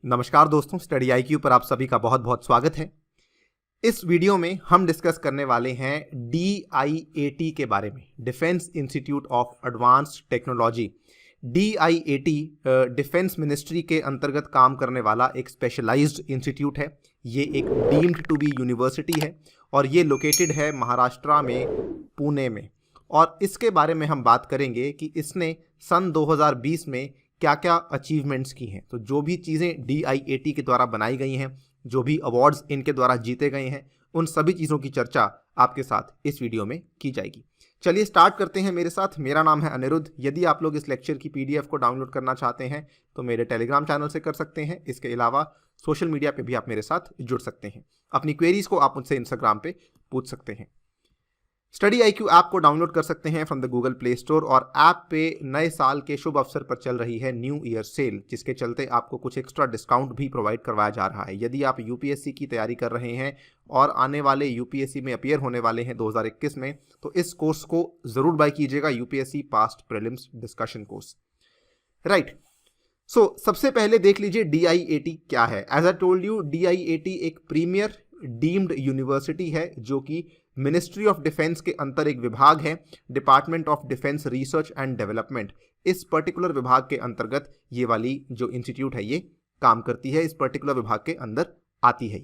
नमस्कार दोस्तों, study IQ पर आप सभी का बहुत बहुत स्वागत है। इस वीडियो में हम डिस्कस करने वाले हैं DIAT के बारे में, defence institute of advanced technology. DIAT defence ministry के अंतर्गत काम करने वाला एक स्पेशलाइज्ड इंस्टीट्यूट है। ये एक डीम्ड टू बी यूनिवर्सिटी है और ये लोकेटेड है महाराष्ट्र में, पुणे में। और इसके बारे में हम बात करेंगे कि इसने सन 2020 में क्या क्या अचीवमेंट्स की हैं। तो जो भी चीज़ें DIAT के द्वारा बनाई गई हैं, जो भी अवार्ड्स इनके द्वारा जीते गए हैं, उन सभी चीज़ों की चर्चा आपके साथ इस वीडियो में की जाएगी। चलिए स्टार्ट करते हैं मेरे साथ। मेरा नाम है अनिरुद्ध। यदि आप लोग इस लेक्चर की PDF को डाउनलोड करना चाहते हैं तो मेरे टेलीग्राम चैनल से कर सकते हैं। इसके अलावा सोशल मीडिया पे भी आप मेरे साथ जुड़ सकते हैं। अपनी क्वेरीज को आप मुझसे इंस्टाग्राम पे पूछ सकते हैं। स्टडी IQ ऐप को डाउनलोड कर सकते हैं from the Google play store. और ऐप पे नए साल के शुभ अवसर पर चल रही है न्यू ईयर सेल, जिसके चलते आपको कुछ एक्स्ट्रा डिस्काउंट भी प्रोवाइड करवाया जा रहा है। यदि आप UPSC की तैयारी कर रहे हैं और आने वाले UPSC में अपीयर होने वाले हैं 2021 में, तो इस कोर्स को ज़रूर बाय कीजिएगा, UPSC past prelims discussion course. Right, so सबसे पहले देख लीजिए DIAT क्या है। As I told you, DIAT एक प्रीमियर डीम्ड यूनिवर्सिटी है जो कि मिनिस्ट्री ऑफ डिफेंस के अंतर एक विभाग है, department of defence research and development. इस पर्टिकुलर विभाग के अंतर्गत ये वाली जो इंस्टीट्यूट है ये काम करती है, इस पर्टिकुलर विभाग के अंदर आती है।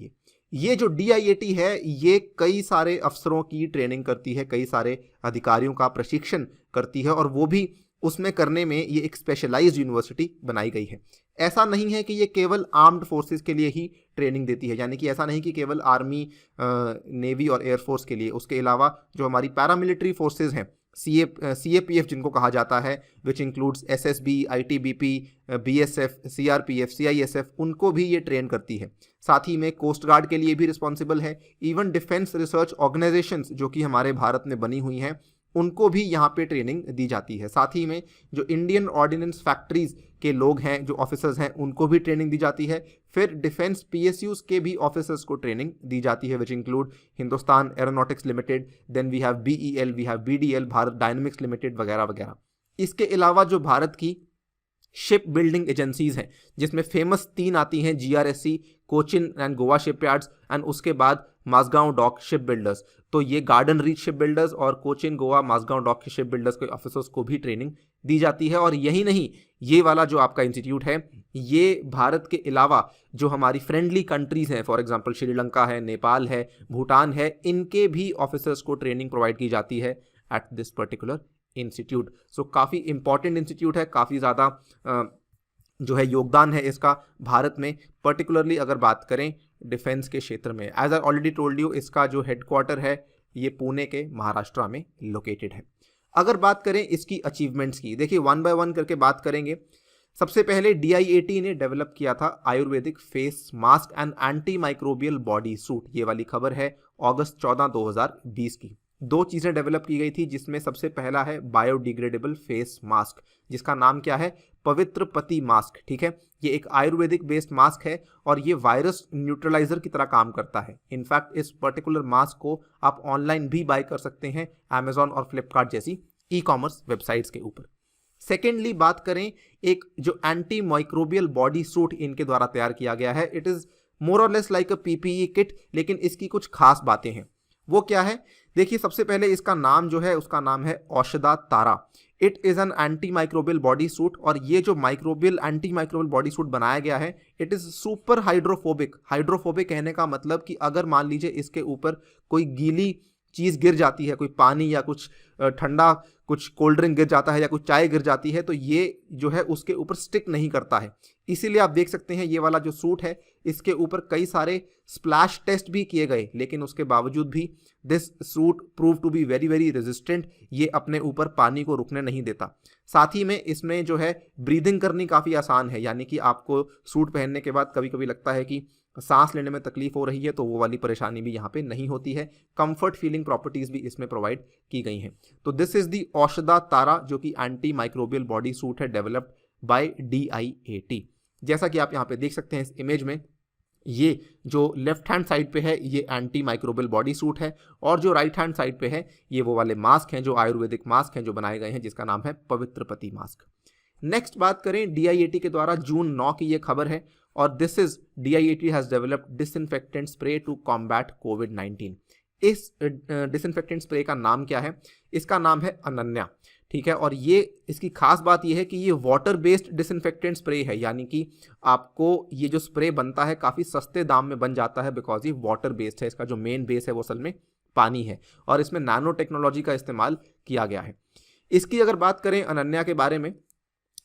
ये जो DIAT है ये कई सारे अफसरों की ट्रेनिंग करती है, कई सारे अधिकारियों का प्रशिक्षण करती है, और वो भी उसमें करने में ये एक स्पेशलाइज्ड यूनिवर्सिटी बनाई गई है। ऐसा नहीं है कि ये केवल आर्म्ड फोर्सेस के लिए ही ट्रेनिंग देती है, यानी कि ऐसा नहीं कि केवल आर्मी, नेवी और एयरफोर्स के लिए। उसके अलावा जो हमारी पैरामिलिट्री फोर्सेस हैं, CAPF जिनको कहा जाता है, which includes SSB, ITBP, BSF, CRPF, CISF, उनको भी ये ट्रेन करती है। साथ ही में कोस्ट गार्ड के लिए भी रिस्पॉन्सिबल है। इवन डिफेंस रिसर्च ऑर्गेनाइजेशंस जो कि हमारे भारत में बनी हुई हैं, उनको भी यहाँ पे ट्रेनिंग दी जाती है। साथ ही में जो इंडियन ऑर्डिनेंस फैक्ट्रीज के लोग हैं, जो ऑफिसर्स हैं, उनको भी ट्रेनिंग दी जाती है। फिर डिफेंस PSUs के भी ऑफिसर्स को ट्रेनिंग दी जाती है, which include Hindustan Aeronautics Limited, then we have BEL, we have BDL, Bharat Dynamics Limited वगैरह वगैरह। इसके अलावा जो भारत की शिप बिल्डिंग एजेंसीज हैं, जिसमें फेमस 3 आती हैं, GRSC, Cochin and Goa shipyards, and उसके बाद माजगांव डॉक शिप बिल्डर्स। तो ये गार्डन रीच शिप बिल्डर्स और कोचिन, गोवा, माजगांव डॉक के शिप बिल्डर्स के ऑफिसर्स को भी ट्रेनिंग दी जाती है। और यही नहीं, ये वाला जो आपका इंस्टीट्यूट है ये भारत के अलावा जो हमारी फ्रेंडली कंट्रीज हैं, फॉर एग्जांपल श्रीलंका है, नेपाल है, भूटान है, इनके भी ऑफिसर्स को ट्रेनिंग प्रोवाइड की जाती है एट दिस पर्टिकुलर इंस्टीट्यूट। सो काफ़ी इंपॉर्टेंट इंस्टीट्यूट है, काफ़ी ज़्यादा जो है योगदान है इसका भारत में, पर्टिकुलरली अगर बात करें डिफेंस के क्षेत्र में। As I already told you, इसका जो हेडक्वार्टर है ये पुणे के महाराष्ट्र में लोकेटेड है। अगर बात करें इसकी अचीवमेंट्स की, देखिए वन बाय वन करके बात करेंगे। सबसे पहले DIAT ने डेवलप किया था Ayurvedic face mask and anti microbial body suit. ये वाली खबर है अगस्त 14, 2020 की। 2 चीज़ें डेवलप की गई थी, जिसमें सबसे पहला है बायोडिग्रेडेबल फेस मास्क, जिसका नाम क्या है, पवित्र पति मास्क। ठीक है, ये एक आयुर्वेदिक बेस्ड मास्क है और ये वायरस न्यूट्रलाइजर की तरह काम करता है। इनफैक्ट इस पर्टिकुलर मास्क को आप ऑनलाइन भी बाय कर सकते हैं, Amazon और फ्लिपकार्ट जैसी ई-कॉमर्स वेबसाइट्स के ऊपर। सेकेंडली बात करें, एक जो एंटी माइक्रोबियल बॉडी सूट इनके द्वारा तैयार किया गया है, इट इज़ मोर और लेस लाइक अ PPE किट, लेकिन इसकी कुछ खास बातें हैं। वो क्या है, देखिए सबसे पहले इसका नाम जो है उसका नाम है Aushadha Tara. It is an anti microbial body suit, और ये जो एंटी माइक्रोबियल बॉडी सूट बनाया गया है, it is super hydrophobic. Hydrophobic कहने का मतलब कि अगर मान लीजिए इसके ऊपर कोई गीली चीज़ गिर जाती है, कोई पानी या कुछ ठंडा, कुछ कोल्ड ड्रिंक गिर जाता है या कुछ चाय गिर जाती है, तो ये जो है उसके ऊपर स्टिक नहीं करता है। इसीलिए आप देख सकते हैं ये वाला जो सूट है, इसके ऊपर कई सारे स्प्लैश टेस्ट भी किए गए, लेकिन उसके बावजूद भी this suit prove to be very very resistant. ये अपने ऊपर पानी को रुकने नहीं देता। साथ ही में इसमें जो है ब्रीदिंग करनी काफ़ी आसान है, यानी कि आपको सूट पहनने के बाद कभी कभी लगता है कि सांस लेने में तकलीफ हो रही है, तो वो वाली परेशानी भी यहाँ पे नहीं होती है। कंफर्ट फीलिंग प्रॉपर्टीज भी इसमें प्रोवाइड की गई हैं। तो दिस इज दी औषधा तारा, जो कि एंटी माइक्रोबियल बॉडी सूट है, डेवलप्ड बाय DIAT। जैसा कि आप यहाँ पे देख सकते हैं इस इमेज में, ये जो लेफ्ट हैंड साइड पे है ये एंटी माइक्रोबियल बॉडी सूट है, और जो राइट हैंड साइड पे है ये वो वाले मास्क हैं, जो आयुर्वेदिक मास्क हैं जो बनाए गए हैं, जिसका नाम है पवित्र पति मास्क। नेक्स्ट बात करें DIAT के द्वारा जून 9 की ये खबर है, और this is DIAT has developed disinfectant spray to combat COVID. इस डिसइंफेक्टेंट स्प्रे का नाम क्या है? इसका नाम है अनन्या, ठीक है। और ये इसकी खास बात ये है कि ये वाटर बेस्ड डिसइंफेक्टेंट स्प्रे है, यानी कि आपको ये जो स्प्रे बनता है काफ़ी सस्ते दाम में बन जाता है बिकॉज ये वाटर बेस्ड है। इसका जो मेन बेस है वो असल में पानी है और इसमें नैनो टेक्नोलॉजी का इस्तेमाल किया गया है। इसकी अगर बात करें अनन्या के बारे में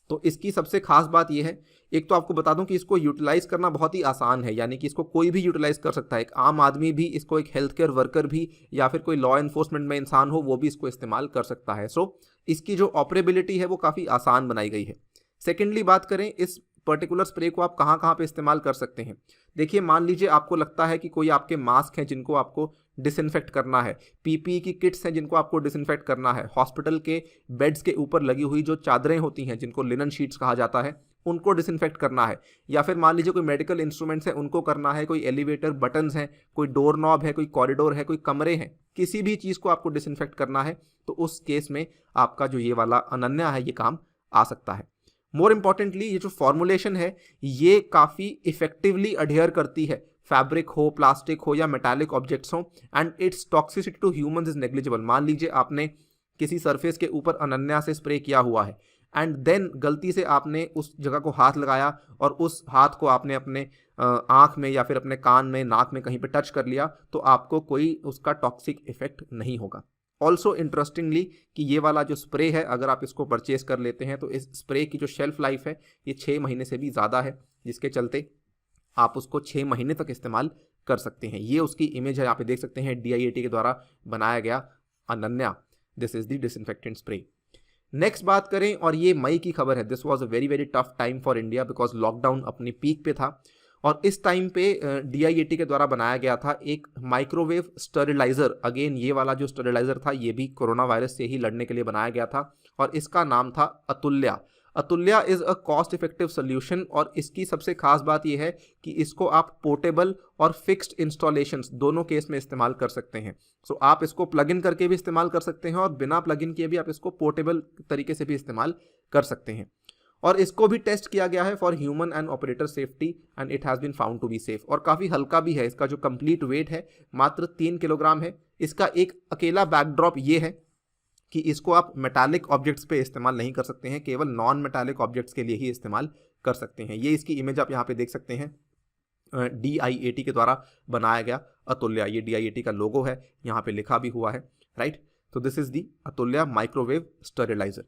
तो इसकी सबसे खास बात यह है, एक तो आपको बता दूं कि इसको यूटिलाइज करना बहुत ही आसान है, यानी कि इसको कोई भी यूटिलाइज कर सकता है। एक आम आदमी भी इसको, एक हेल्थ केयर वर्कर भी, या फिर कोई लॉ एनफोर्समेंट में इंसान हो वो भी इसको इस्तेमाल कर सकता है। सो इसकी जो ऑपरेबिलिटी है वो काफ़ी आसान बनाई गई है। सेकेंडली बात करें इस पर्टिकुलर स्प्रे को आप कहाँ कहाँ पे इस्तेमाल कर सकते हैं। देखिए, मान लीजिए आपको लगता है कि कोई आपके मास्क हैं जिनको आपको डिसइंफेक्ट करना है, PPE की किट्स हैं जिनको आपको डिसइंफेक्ट करना है, हॉस्पिटल के बेड्स के ऊपर लगी हुई जो चादरें होती हैं जिनको लिनन शीट्स कहा जाता है उनको डिसइंफेक्ट करना है, या फिर मान लीजिए कोई मेडिकल इंस्ट्रूमेंट्स हैं उनको करना है, कोई एलिवेटर बटन्स हैं, कोई डोर नॉब है, कोई कॉरिडोर है, कोई कमरे हैं, किसी भी चीज़ को आपको डिसइंफेक्ट करना है तो उस केस में आपका जो ये वाला अनन्या है ये काम आ सकता है। मोर इम्पॉर्टेंटली ये जो फॉर्मुलेशन है ये काफ़ी इफेक्टिवली अडेयर करती है, फैब्रिक हो, प्लास्टिक हो या मेटालिक ऑब्जेक्ट्स हो, and its toxicity to humans is negligible. मान लीजिए आपने किसी सरफेस के ऊपर अनन्या से स्प्रे किया हुआ है एंड देन गलती से आपने उस जगह को हाथ लगाया और उस हाथ को आपने अपने आँख में या फिर अपने कान में, नाक में कहीं पे टच कर लिया तो आपको कोई उसका टॉक्सिक इफेक्ट नहीं होगा। ऑल्सो इंटरेस्टिंगली कि ये वाला जो स्प्रे है अगर आप इसको परचेज कर लेते हैं तो इस स्प्रे की जो शेल्फ लाइफ है ये 6 महीने से भी ज़्यादा है, जिसके चलते आप उसको 6 महीने तक इस्तेमाल कर सकते हैं। ये उसकी इमेज है, यहाँ पे देख सकते हैं, DIAT के द्वारा बनाया गया Ananya, this is the disinfectant spray. Next बात करें, और ये मई की खबर है, this was a very very tough time for India because lockdown अपनी पीक पे था और इस टाइम पे DIAT के द्वारा बनाया गया था एक माइक्रोवेव स्टरलाइजर। अगेन ये वाला जो स्टरलाइजर था ये भी कोरोना वायरस से ही लड़ने के लिए बनाया गया था और इसका नाम था Atulya. Atulya is a cost effective solution और इसकी सबसे खास बात यह है कि इसको आप पोर्टेबल और फिक्स्ड इंस्टॉलेशंस दोनों केस में इस्तेमाल कर सकते हैं। सो आप इसको प्लग इन करके भी इस्तेमाल कर सकते हैं और बिना प्लग इन किए भी आप इसको पोर्टेबल तरीके से भी इस्तेमाल कर सकते हैं। और इसको भी टेस्ट किया गया है for human and operator safety and it has been found to be safe. और काफ़ी हल्का भी है, इसका जो कंप्लीट वेट है मात्र 3 किलोग्राम है। इसका एक अकेला बैकड्रॉप ये है कि इसको आप मेटालिक ऑब्जेक्ट्स पे इस्तेमाल नहीं कर सकते हैं, केवल नॉन मेटालिक ऑब्जेक्ट्स के लिए ही इस्तेमाल कर सकते हैं। ये इसकी इमेज आप यहाँ पे देख सकते हैं, DIAT के द्वारा बनाया गया अतुल्या, ये DIAT का लोगो है, यहाँ पे लिखा भी हुआ है, राइट। तो this is the Atulya microwave steriliser.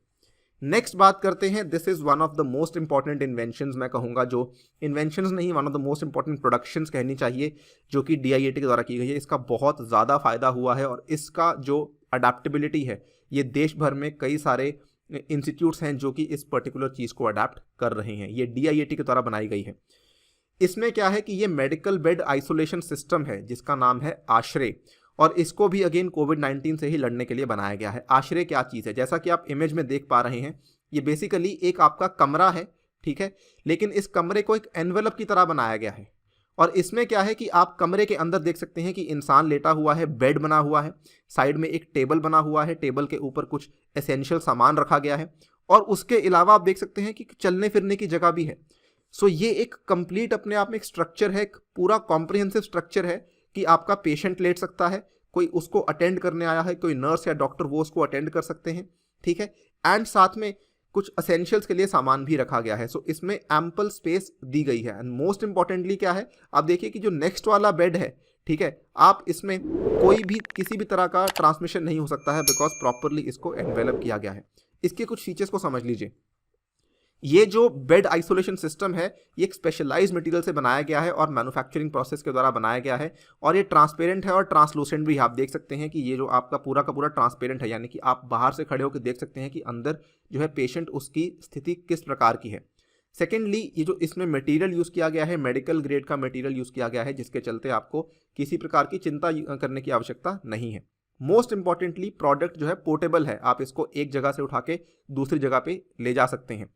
Next बात करते हैं, this is one of the most important inventions, मैं कहूँगा जो इन्वेंशंस नहीं, one of the most important productions कहनी चाहिए जो कि DIAT के द्वारा की गई है। इसका बहुत ज़्यादा फायदा हुआ है और इसका जो अडेप्टेबिलिटी है ये देश भर में कई सारे इंस्टीट्यूट्स हैं जो कि इस पर्टिकुलर चीज़ को अडेप्ट कर रहे हैं। ये DIAT के द्वारा बनाई गई है। इसमें क्या है कि ये मेडिकल बेड आइसोलेशन सिस्टम है जिसका नाम है आश्रय, और इसको भी अगेन कोविड-19 से ही लड़ने के लिए बनाया गया है। आश्रय क्या चीज़ है, जैसा कि आप इमेज में देख पा रहे हैं, ये बेसिकली एक आपका कमरा है, ठीक है, लेकिन इस कमरे को एक एनवेलप की तरह बनाया गया है। और इसमें क्या है कि आप कमरे के अंदर देख सकते हैं कि इंसान लेटा हुआ है, बेड बना हुआ है, साइड में एक टेबल बना हुआ है, टेबल के ऊपर कुछ एसेंशियल सामान रखा गया है और उसके अलावा आप देख सकते हैं कि चलने फिरने की जगह भी है। सो ये एक कंप्लीट अपने आप में एक स्ट्रक्चर है, एक पूरा कॉम्प्रिहेंसिव स्ट्रक्चर है कि आपका पेशेंट लेट सकता है, कोई उसको अटेंड करने आया है, कोई नर्स या डॉक्टर वो उसको अटेंड कर सकते हैं, ठीक है, एंड साथ में कुछ असेंशियल्स के लिए सामान भी रखा गया है। सो इसमें एम्पल स्पेस दी गई है। एंड मोस्ट इंपॉर्टेंटली क्या है, आप देखिए कि जो नेक्स्ट वाला बेड है, ठीक है, आप इसमें कोई भी किसी भी तरह का ट्रांसमिशन नहीं हो सकता है बिकॉज प्रॉपरली इसको एनवेलप किया गया है। इसके कुछ फीचर्स को समझ लीजिए। ये जो बेड आइसोलेशन सिस्टम है ये एक स्पेशलाइज्ड मटेरियल से बनाया गया है और मैन्युफैक्चरिंग प्रोसेस के द्वारा बनाया गया है और ये ट्रांसपेरेंट है और ट्रांसलूसेंट भी। आप देख सकते हैं कि ये जो आपका पूरा का पूरा ट्रांसपेरेंट है, यानी कि आप बाहर से खड़े होकर देख सकते हैं कि अंदर जो है पेशेंट उसकी स्थिति किस प्रकार की है। सेकेंडली, ये जो इसमें मटेरियल यूज़ किया गया है मेडिकल ग्रेड का मटेरियल यूज़ किया गया है जिसके चलते आपको किसी प्रकार की चिंता करने की आवश्यकता नहीं है। मोस्ट इंपॉर्टेंटली प्रोडक्ट जो है पोर्टेबल है, आप इसको एक जगह से उठा के दूसरी जगह पे ले जा सकते हैं,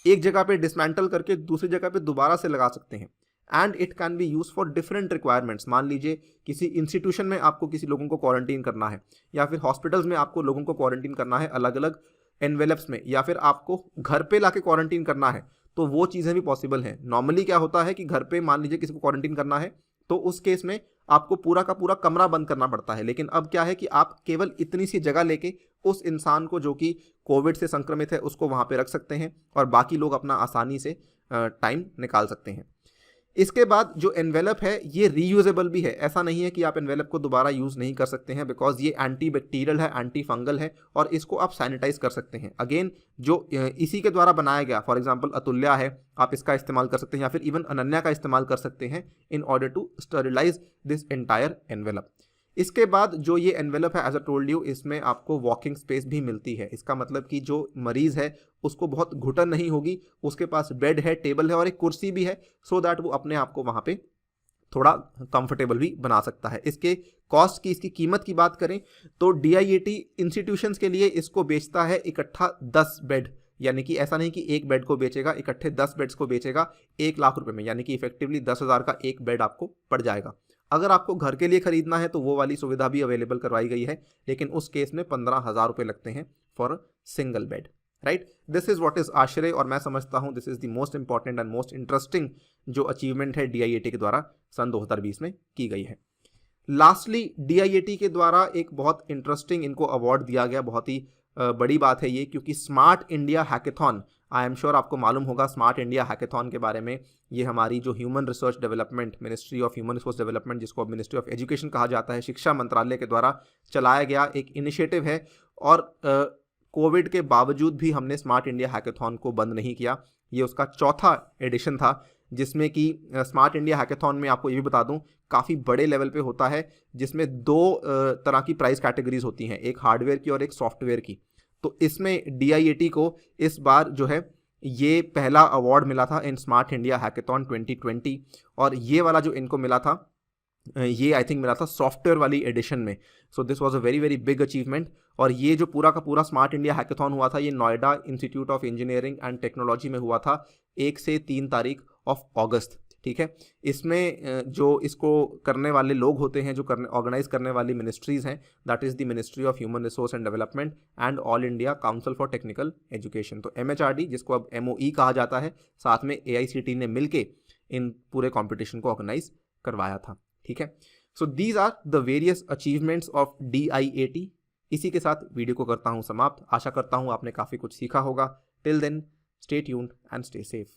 एक जगह पे डिसमेंटल करके दूसरी जगह पे दोबारा से लगा सकते हैं, and it can be use for different requirements. मान लीजिए किसी इंस्टीट्यूशन में आपको किसी लोगों को क्वारंटीन करना है या फिर हॉस्पिटल्स में आपको लोगों को क्वारंटीन करना है अलग अलग एनवेलप्स में, या फिर आपको घर पे लाके क्वारंटीन करना है, तो वो चीज़ें भी पॉसिबल हैं। नॉर्मली क्या होता है कि घर पे मान लीजिए किसी को क्वारंटीन करना है तो उस केस में आपको पूरा का पूरा कमरा बंद करना पड़ता है, लेकिन अब क्या है कि आप केवल इतनी सी जगह लेके उस इंसान को जो कि कोविड से संक्रमित है उसको वहाँ पे रख सकते हैं और बाकी लोग अपना आसानी से टाइम निकाल सकते हैं। इसके बाद जो एनवेलप है ये रीयूजेबल भी है, ऐसा नहीं है कि आप एनवेलप को दोबारा यूज़ नहीं कर सकते हैं, बिकॉज ये एंटी बैक्टीरियल है, एंटी फंगल है और इसको आप सैनिटाइज कर सकते हैं। अगेन जो इसी के द्वारा बनाया गया, फॉर एग्जांपल अतुल्या है, आप इसका इस्तेमाल कर सकते हैं या फिर इवन अनन्या का इस्तेमाल कर सकते हैं in order to sterilise this entire envelope. इसके बाद जो ये एनवेलप है एज अ टोल्ड यू, इसमें आपको वॉकिंग स्पेस भी मिलती है। इसका मतलब कि जो मरीज़ है उसको बहुत घुटन नहीं होगी, उसके पास बेड है, टेबल है और एक कुर्सी भी है, सो दैट वो अपने आप को वहाँ पे थोड़ा कंफर्टेबल भी बना सकता है। इसके कॉस्ट की, इसकी कीमत की बात करें तो DIAT इंस्टीट्यूशंस के लिए इसको बेचता है इकट्ठा 10 बेड, यानी कि ऐसा नहीं कि एक बेड को बेचेगा, इकट्ठे 10 बेड्स को बेचेगा 1 लाख रुपए में, यानी कि इफेक्टिवली 10,000 का एक बेड आपको पड़ जाएगा। अगर आपको घर के लिए खरीदना है तो वो वाली सुविधा भी अवेलेबल करवाई गई है, लेकिन उस केस में 15,000 रुपये लगते हैं for single bed, right. This is what is आश्रय, और मैं समझता हूं this is the most important and most interesting जो अचीवमेंट है DIAT के द्वारा सन 2020 में की गई है। लास्टली DIAT के द्वारा एक बहुत इंटरेस्टिंग इनको अवार्ड दिया गया, बहुत ही बड़ी बात है ये, क्योंकि smart India hackathon, I am sure आपको मालूम होगा स्मार्ट इंडिया हैकेथॉन के बारे में। ये हमारी जो human research development, ministry of human resource development, जिसको मिनिस्ट्री ऑफ एजुकेशन कहा जाता है, शिक्षा मंत्रालय के द्वारा चलाया गया एक इनिशिएटिव है। और कोविड के बावजूद भी हमने स्मार्ट इंडिया हैकेथॉन को बंद नहीं किया। ये उसका चौथा एडिशन था, जिसमें कि स्मार्ट इंडिया हैकेथॉन में आपको ये भी बता दूं काफ़ी बड़े लेवल पे होता है, जिसमें 2 तरह की प्राइस कैटेगरीज होती हैं, एक हार्डवेयर की और एक सॉफ्टवेयर की। तो इसमें DIAT को इस बार जो है ये पहला अवार्ड मिला था इन स्मार्ट इंडिया हैकेथॉन 2020, और ये वाला जो इनको मिला था ये आई थिंक मिला था सॉफ्टवेयर वाली एडिशन में। So this was a very very big achievement. और ये जो पूरा का पूरा स्मार्ट इंडिया हैकेथॉन हुआ था ये Noida institute of engineering and technology में हुआ था 1 से 3 तारीख ऑफ अगस्त, ठीक है। इसमें जो इसको करने वाले लोग होते हैं, जो ऑर्गेनाइज करने वाली मिनिस्ट्रीज़ हैं, that is the ministry of human resource and development and all India council for technical education. तो MHRD, जिसको अब MOE कहा जाता है, साथ में AICTE ने मिलके इन पूरे कॉम्पिटिशन को ऑर्गेनाइज करवाया था, ठीक है। So these are the various achievements of DIAT। इसी के साथ वीडियो को करता हूँ समाप्त। आशा करता हूँ आपने काफ़ी कुछ सीखा होगा। Till then, stay tuned and stay safe.